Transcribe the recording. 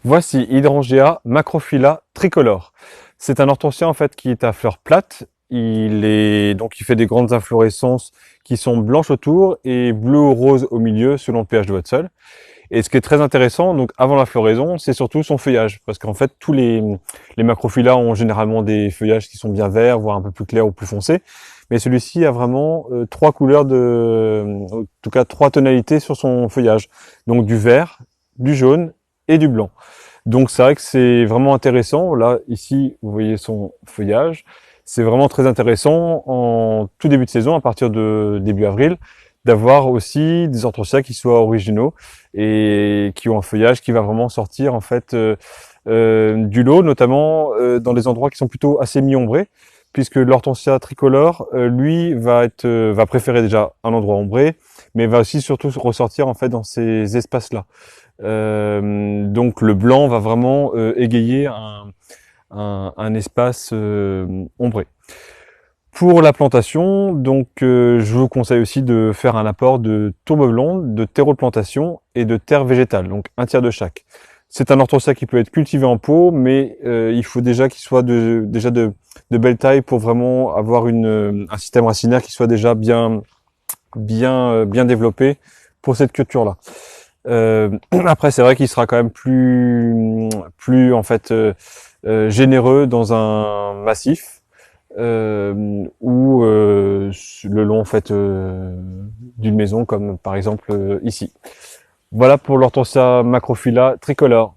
Voici Hydrangea macrophylla tricolore. C'est un hortensia en fait qui est à fleurs plates. Il fait des grandes inflorescences qui sont blanches autour et bleu ou rose au milieu selon le pH de votre sol. Et ce qui est très intéressant, donc avant la floraison, c'est surtout son feuillage, parce qu'en fait tous les macrophylla ont généralement des feuillages qui sont bien verts, voire un peu plus clairs ou plus foncés. Mais celui-ci a vraiment trois couleurs en tout cas trois tonalités sur son feuillage. Donc du vert, du jaune et du blanc. Donc c'est vrai que c'est vraiment intéressant. Là, ici, vous voyez son feuillage. C'est vraiment très intéressant en tout début de saison, à partir de début avril, d'avoir aussi des hortensias qui soient originaux et qui ont un feuillage qui va vraiment sortir en fait du lot, notamment dans des endroits qui sont plutôt assez mi-ombrés, puisque l'hortensia tricolore, lui, va préférer déjà un endroit ombré, mais va aussi surtout ressortir en fait dans ces espaces-là. Donc le blanc va vraiment égayer un espace ombré. Pour la plantation, donc je vous conseille aussi de faire un apport de tourbe blonde, de terreau de plantation et de terre végétale, donc un tiers de chaque. C'est un hortensia qui peut être cultivé en pot, mais il faut déjà qu'il soit déjà de belle taille pour vraiment avoir un système racinaire qui soit déjà bien développé pour cette culture-là. Après, c'est vrai qu'il sera quand même plus en fait généreux dans un massif ou le long en fait d'une maison, comme par exemple ici. Voilà pour l'hortensia macrophylla tricolore.